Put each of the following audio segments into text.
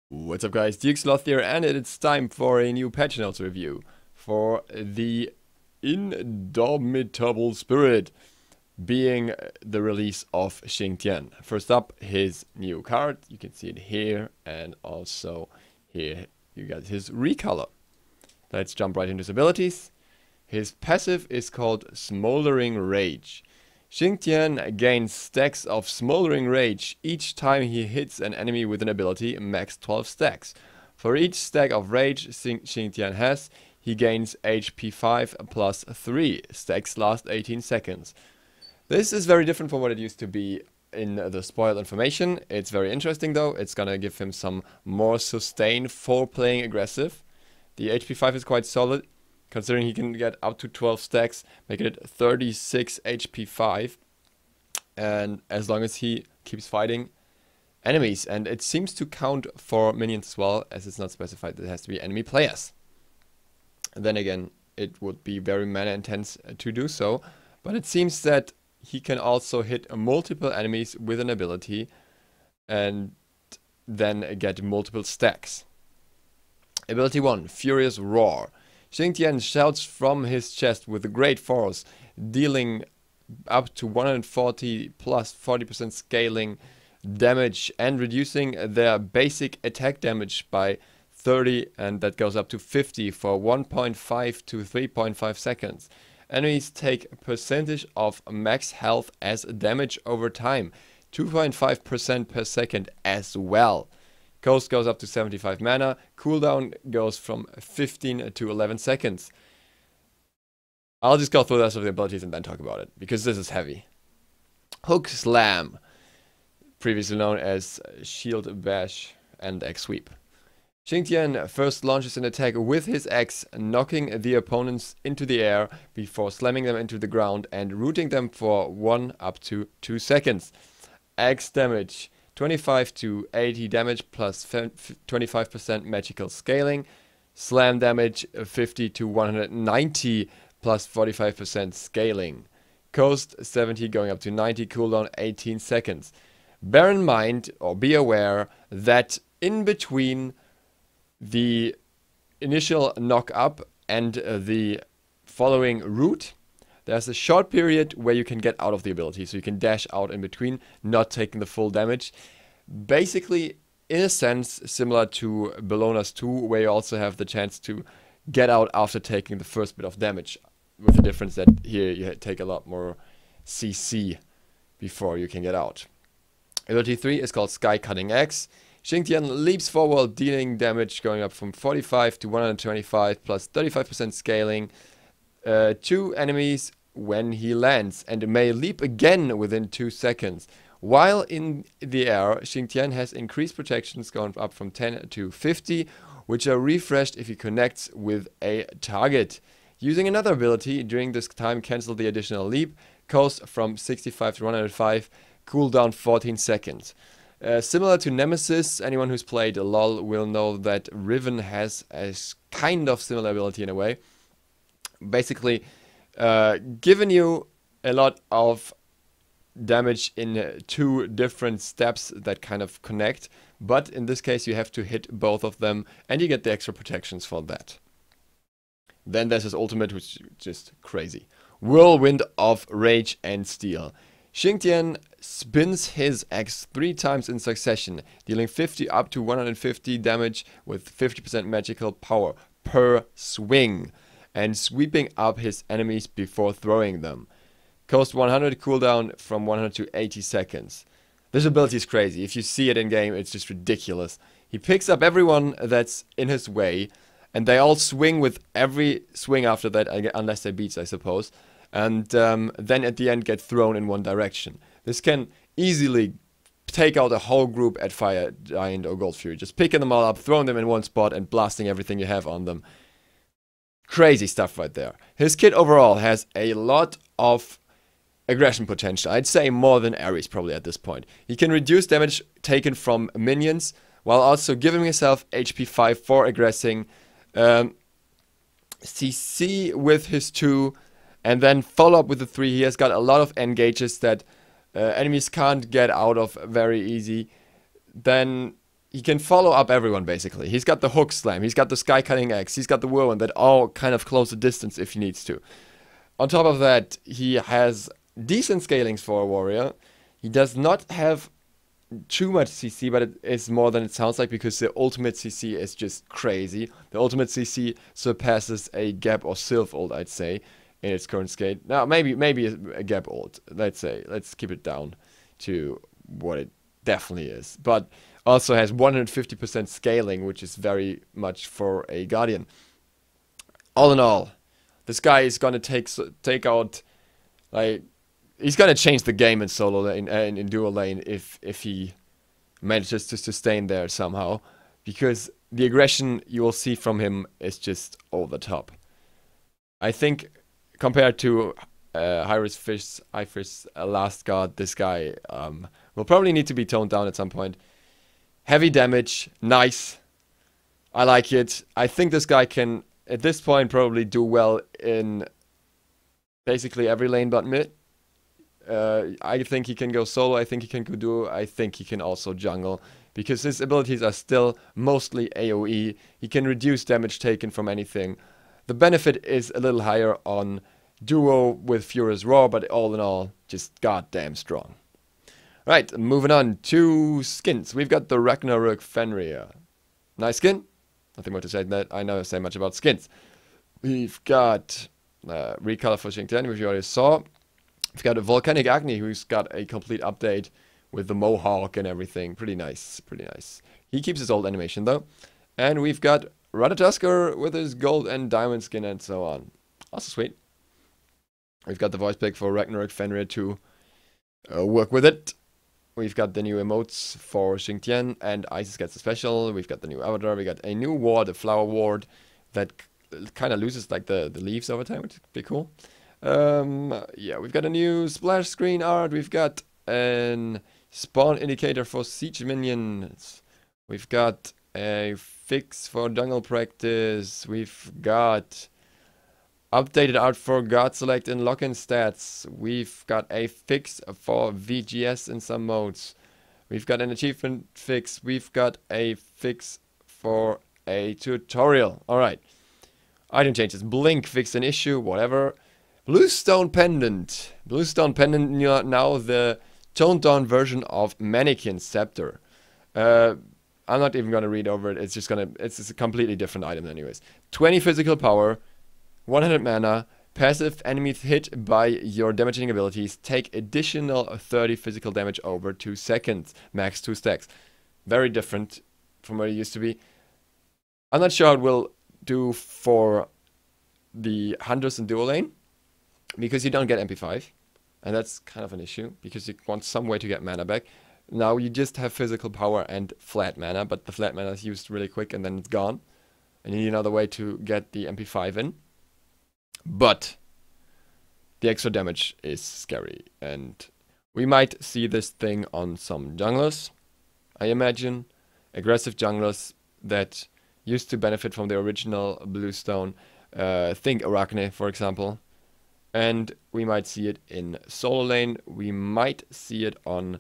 What's up guys, Duke Sloth here, and it's time for a new patch notes review for the Indomitable Spirit, being the release of Xing Tian. First up, his new card, you can see it here, and also here you got his recolor. Let's jump right into his abilities. His passive is called Smoldering Rage. Xing Tian gains stacks of Smoldering Rage each time he hits an enemy with an ability, max 12 stacks. For each stack of Rage Xing Tian has, he gains HP 5 plus 3. Stacks last 18 seconds. This is very different from what it used to be in the spoiled information. It's very interesting though. It's gonna give him some more sustain for playing aggressive. The HP 5 is quite solid, considering he can get up to 12 stacks, making it 36 HP 5. And as long as he keeps fighting enemies. And it seems to count for minions as well, as it's not specified that it has to be enemy players. And then again, it would be very mana intense to do so. But it seems that he can also hit multiple enemies with an ability and then get multiple stacks. Ability 1, Furious Roar. Xing Tian shouts from his chest with great force, dealing up to 140 plus 40% scaling damage and reducing their basic attack damage by 30, and that goes up to 50 for 1.5 to 3.5 seconds. Enemies take a percentage of max health as damage over time, 2.5% per second as well. Coast goes up to 75 mana, cooldown goes from 15 to 11 seconds. I'll just go through the rest of the abilities and then talk about it, because this is heavy. Hook Slam, previously known as Shield Bash and X Sweep. Xing Tian first launches an attack with his axe, knocking the opponents into the air before slamming them into the ground and rooting them for 1 up to 2 seconds. Axe damage, 25 to 80 damage plus 25% magical scaling. Slam damage, 50 to 190 plus 45% scaling. Coast 70 going up to 90, cooldown 18 seconds. Bear in mind, or be aware, that in between the initial knock up and the following root, there's a short period where you can get out of the ability, so you can dash out in between, not taking the full damage. Basically, in a sense, similar to Bellona's 2, where you also have the chance to get out after taking the first bit of damage, with the difference that here you take a lot more CC before you can get out. Ability 3 is called Sky Cutting Axe. Xing Tian leaps forward, dealing damage going up from 45 to 125 plus 35% scaling to enemies when he lands, and may leap again within 2 seconds. While in the air, Xing Tian has increased protections going up from 10 to 50, which are refreshed if he connects with a target. Using another ability during this time, cancel the additional leap. Coast from 65 to 105, cooldown 14 seconds. Similar to Nemesis, anyone who's played LoL will know that Riven has a kind of similar ability in a way. Basically, giving you a lot of damage in 2 different steps that kind of connect, but in this case you have to hit both of them and you get the extra protections for that. Then there's his ultimate, which is just crazy. Whirlwind of Rage and Steel. Xing Tian spins his axe 3 times in succession, dealing 50 up to 150 damage with 50% magical power per swing, and sweeping up his enemies before throwing them. Cost 100, cooldown from 100 to 80 seconds. This ability is crazy. If you see it in game, it's just ridiculous. He picks up everyone that's in his way, and they all swing with every swing after that, unless they beats, I suppose. And then at the end get thrown in one direction. This can easily take out a whole group at Fire Giant or Gold Fury. Just picking them all up, throwing them in one spot, and blasting everything you have on them. Crazy stuff right there. His kit overall has a lot of aggression potential. I'd say more than Ares probably at this point. He can reduce damage taken from minions, while also giving himself HP 5 for aggressing. CC with his 2, and then follow up with the 3. He has got a lot of engages that enemies can't get out of very easy. Then he can follow up everyone, basically. He's got the hook slam, he's got the sky cutting axe, he's got the whirlwind that all kind of close the distance if he needs to. On top of that, he has decent scalings for a warrior. He does not have too much CC, but it is more than it sounds like, because the ultimate CC is just crazy. The ultimate CC surpasses a Gap or Sylph ult, I'd say, in its current state. Now, maybe a Gap ult, let's say. Let's keep it down to what it definitely is. But also has 150% scaling, which is very much for a Guardian. All in all, this guy is gonna take out, like, he's gonna change the game in solo lane and in dual lane if he manages to sustain there somehow, because the aggression you will see from him is just over the top. I think compared to Ifris Last God, this guy will probably need to be toned down at some point. Heavy damage, nice. I like it. I think this guy can, at this point, probably do well in basically every lane but mid. I think he can go solo, I think he can go duo, I think he can also jungle, because his abilities are still mostly AoE. He can reduce damage taken from anything. The benefit is a little higher on duo with Furious Roar, but all in all, just goddamn strong. Right, moving on to skins. We've got the Ragnarok Fenrir. Nice skin. Nothing more to say than that. I never say much about skins. We've got recolor for Xing Tian, which you already saw. We've got a Volcanic Agni, who's got a complete update with the Mohawk and everything. Pretty nice, pretty nice. He keeps his old animation though. And we've got Ratatoskr with his gold and diamond skin and so on. Also sweet. We've got the voice pick for Ragnarok Fenrir to work with it. We've got the new emotes for Xing Tian, and Isis gets a special. We've got the new avatar. We got a new ward, a flower ward, that kind of loses like the leaves over time, which is pretty cool. Yeah, we've got a new splash screen art. We've got an spawn indicator for siege minions. We've got a fix for jungle practice. We've got updated art for guard select and lock-in stats. We've got a fix for VGS in some modes. We've got an achievement fix. We've got a fix for a tutorial. Alright. Item changes. Blink fixed an issue, whatever. Bluestone Pendant. Bluestone Pendant, now the toned down version of Mannequin Scepter. I'm not even gonna read over it. It's just a completely different item anyways. 20 physical power, 100 mana, passive enemies hit by your damaging abilities take additional 30 physical damage over 2 seconds, max 2 stacks. Very different from what it used to be. I'm not sure how it will do for the hunters in dual lane, because you don't get MP5, and that's kind of an issue, because you want some way to get mana back. Now you just have physical power and flat mana, but the flat mana is used really quick and then it's gone, and you need another way to get the MP5 in. But the extra damage is scary, and we might see this thing on some junglers, I imagine. Aggressive junglers that used to benefit from the original Bluestone. Think Arachne, for example. And we might see it in solo lane. We might see it on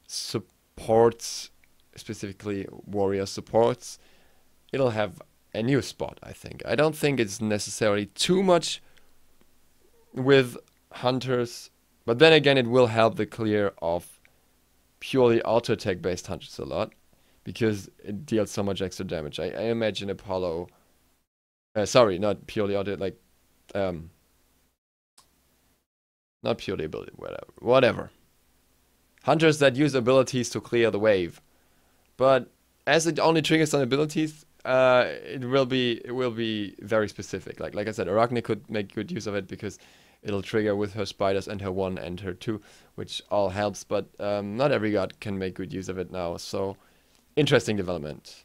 supports, specifically warrior supports. It'll have a new spot, I think. I don't think it's necessarily too much with hunters, but then again, it will help the clear of purely auto attack based hunters a lot, because it deals so much extra damage. I imagine Apollo, sorry, not purely auto, like, not purely ability, whatever. Hunters that use abilities to clear the wave. But as it only triggers on abilities, it will be very specific. Like I said, Arachne could make good use of it because it'll trigger with her spiders and her 1 and her 2, which all helps, but not every god can make good use of it now, so interesting development.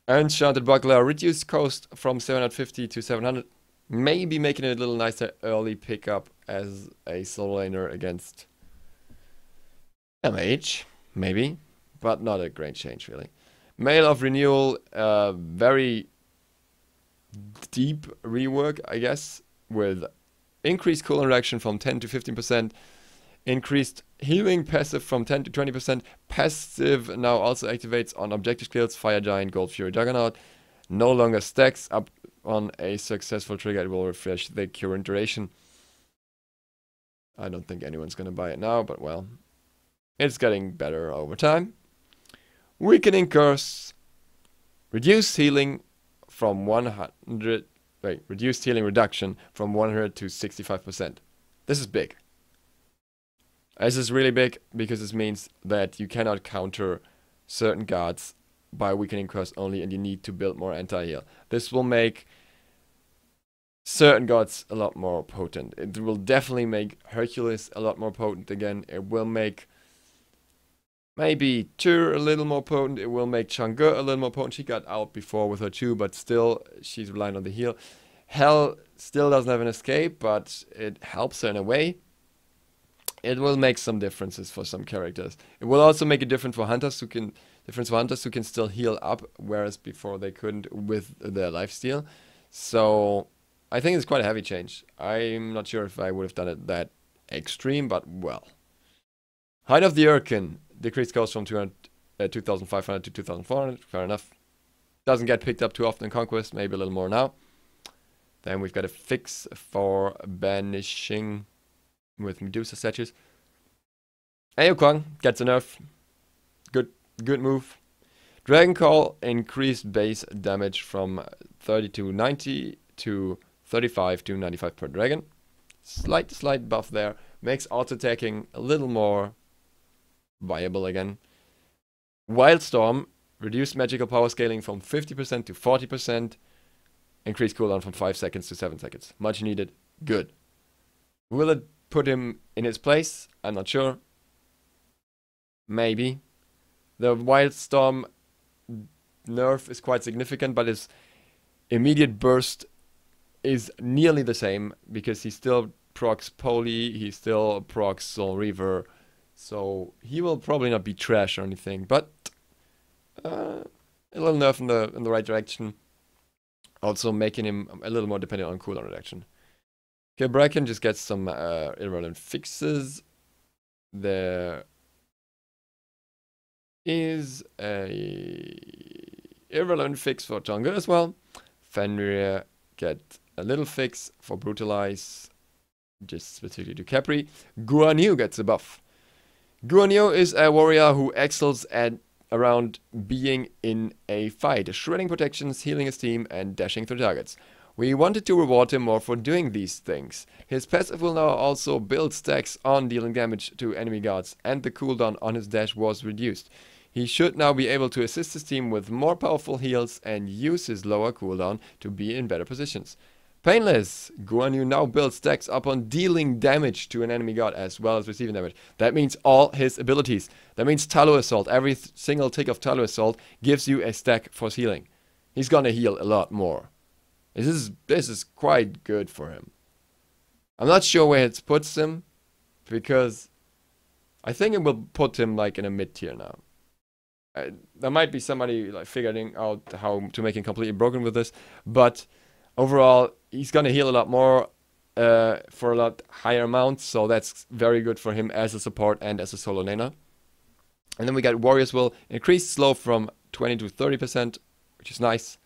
Enchanted Buckler, reduced cost from 750 to 700, maybe making it a little nicer early pickup as a solo laner against MH, maybe, but not a great change really. Mail of Renewal, very deep rework, I guess, with increased cooldown reduction from 10 to 15%, Increased healing passive from 10 to 20%. Passive now also activates on objective skills, Fire Giant, Gold Fury, Juggernaut. No longer stacks up on a successful trigger. It will refresh the current duration. I don't think anyone's going to buy it now, but well, it's getting better over time. Weakening Curse. Reduced healing from 100... reduced healing reduction from 100 to 65%. This is big. This is really big because this means that you cannot counter certain guards by weakening curse only, and you need to build more anti-heal. This will make certain gods a lot more potent. It will definitely make Hercules a lot more potent again. It will make maybe Tyr a little more potent. It will make Chang'e a little more potent. She got out before with her 2, but still she's relying on the heal. Hell still doesn't have an escape, but it helps her in a way. It will make some differences for some characters. It will also make a difference for hunters who can still heal up, whereas before they couldn't with their lifesteal. So I think it's quite a heavy change. I'm not sure if I would have done it that extreme, but well. Height of the Urkin. Decreased cost from 2,500 to 2,400. Fair enough. Doesn't get picked up too often in Conquest. Maybe a little more now. Then we've got a fix for banishing with Medusa statues. Aokong gets a nerf. Good move. Dragon Call increased base damage from 30 to 90 to 35 to 95 per dragon. Slight buff there. Makes auto-attacking a little more viable again. Wildstorm reduced magical power scaling from 50% to 40%. Increased cooldown from 5 seconds to 7 seconds. Much needed. Good. Will it put him in his place? I'm not sure. Maybe. The Wildstorm nerf is quite significant, but his immediate burst is nearly the same because he still procs Poly, he still procs Soul Reaver, so he will probably not be trash or anything, but a little nerf in the right direction. Also making him a little more dependent on cooldown reduction. Okay, Bracken just gets some irrelevant fixes. There is a irrelevant fix for Chang'e as well. Fenrir get a little fix for Brutalize, just specifically to Capri. Guan Yu gets a buff. Guan Yu is a warrior who excels at around being in a fight, shredding protections, healing his team, and dashing through targets. We wanted to reward him more for doing these things. His passive will now also build stacks on dealing damage to enemy guards, and the cooldown on his dash was reduced. He should now be able to assist his team with more powerful heals and use his lower cooldown to be in better positions. Painless. Guan Yu now builds stacks upon dealing damage to an enemy god as well as receiving damage. That means all his abilities. That means Talu Assault. Every single tick of Talu Assault gives you a stack for healing. He's gonna heal a lot more. This is quite good for him. I'm not sure where it puts him, because I think it will put him like in a mid tier now. There might be somebody like figuring out how to make him completely broken with this, but overall he's gonna heal a lot more for a lot higher amounts, so that's very good for him as a support and as a solo laner. And then we got Warriors will increase slow from 20 to 30%, which is nice,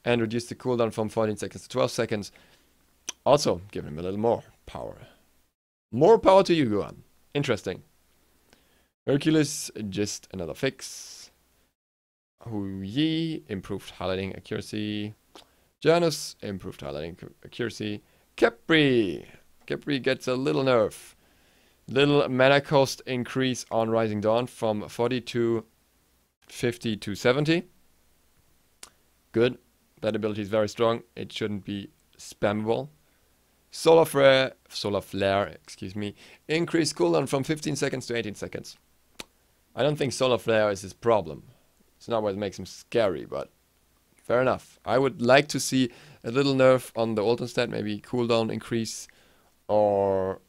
and reduce the cooldown from 14 seconds to 12 seconds. Also giving him a little more power. More power to you, Guan. Interesting. Hercules, just another fix. Hu Yi, improved highlighting accuracy. Janus, improved highlighting accuracy. Capri gets a little nerf. Little mana cost increase on Rising Dawn from 40 to 50 to 70. Good. That ability is very strong. It shouldn't be spammable. Solar Flare, excuse me. Increased cooldown from 15 seconds to 18 seconds. I don't think Solar Flare is his problem. It's not what makes him scary, but fair enough. I would like to see a little nerf on the Ultimate stat, maybe cooldown increase or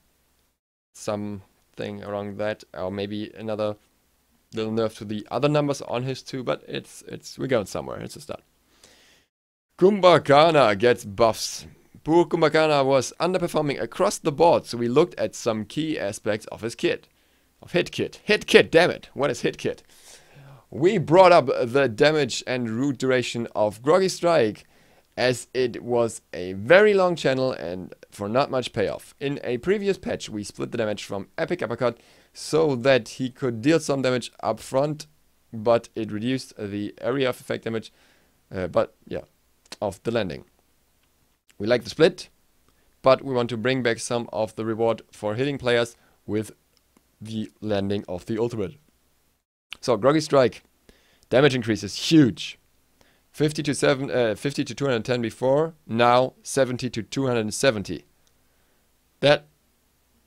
something around that, or maybe another little nerf to the other numbers on his too, but we're going somewhere. It's a start. Kumbhakarna gets buffs. Poor Kumbhakarna was underperforming across the board, so we looked at some key aspects of his kit. Of hit kit. Hit kit, damn it. What is hit kit? We brought up the damage and root duration of Groggy Strike, as it was a very long channel and for not much payoff. In a previous patch, we split the damage from Epic Uppercut so that he could deal some damage up front, but it reduced the area of effect damage, of the landing. We like the split, but we want to bring back some of the reward for hitting players with the landing of the ultimate. So, Groggy Strike, damage increase is huge. 50 to 210 before, now 70 to 270. That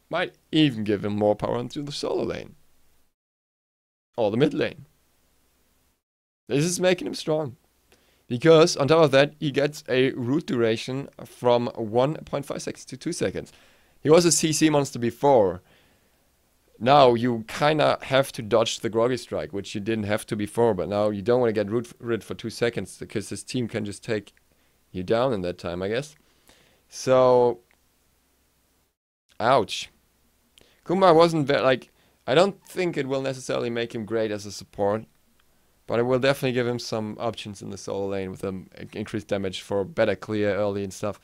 might even give him more power into the solo lane. Or the mid lane. This is making him strong. Because on top of that, he gets a root duration from 1.5 seconds to 2 seconds. He was a CC monster before. Now you kinda have to dodge the Groggy Strike, which you didn't have to before, but now you don't want to get rid for 2 seconds because his team can just take you down in that time, I guess. So, ouch. Kumba wasn't I don't think it will necessarily make him great as a support, but it will definitely give him some options in the solo lane with increased damage for better clear early and stuff.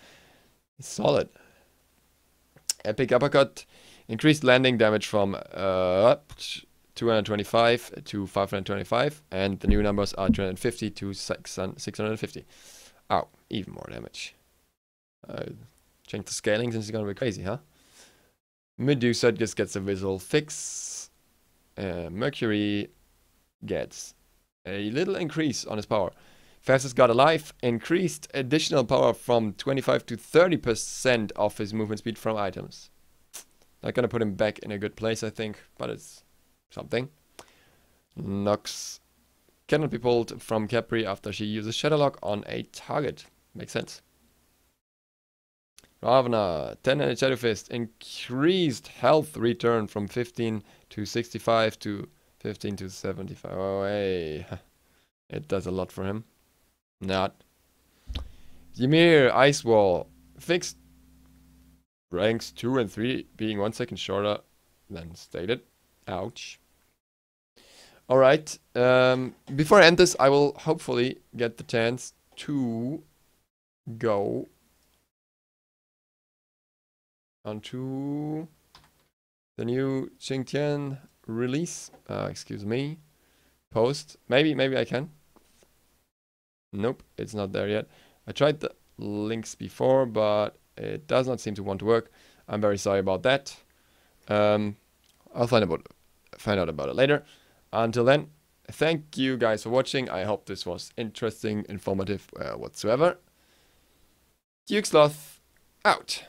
It's solid. Epic Uppercut. Increased landing damage from 225 to 525, and the new numbers are 250 to 650. Oh, even more damage. Change the scaling since it's gonna be crazy, huh? Medusa just gets a visual fix. Mercury gets a little increase on his power. Fastest God Alive increased additional power from 25 to 30% of his movement speed from items. Not gonna put him back in a good place, I think, but it's something. Nox cannot be pulled from Capri after she uses Shadowlock on a target. Makes sense. Ravana, 10-handed Shadow Fist, increased health return from 15 to 65 to 15 to 75. Oh, hey. It does a lot for him. Not. Ymir, Ice Wall, fixed. Ranks 2 and 3 being 1 second shorter than stated. Ouch. Alright. Before I end this, I will hopefully get the chance to go onto the new Xing Tian release. Excuse me. Post. Maybe I can. Nope, it's not there yet. I tried the links before, but it does not seem to want to work. I'm very sorry about that. I'll find out about it later. Until then, thank you guys for watching. I hope this was interesting, informative, whatsoever. Duke Sloth, out.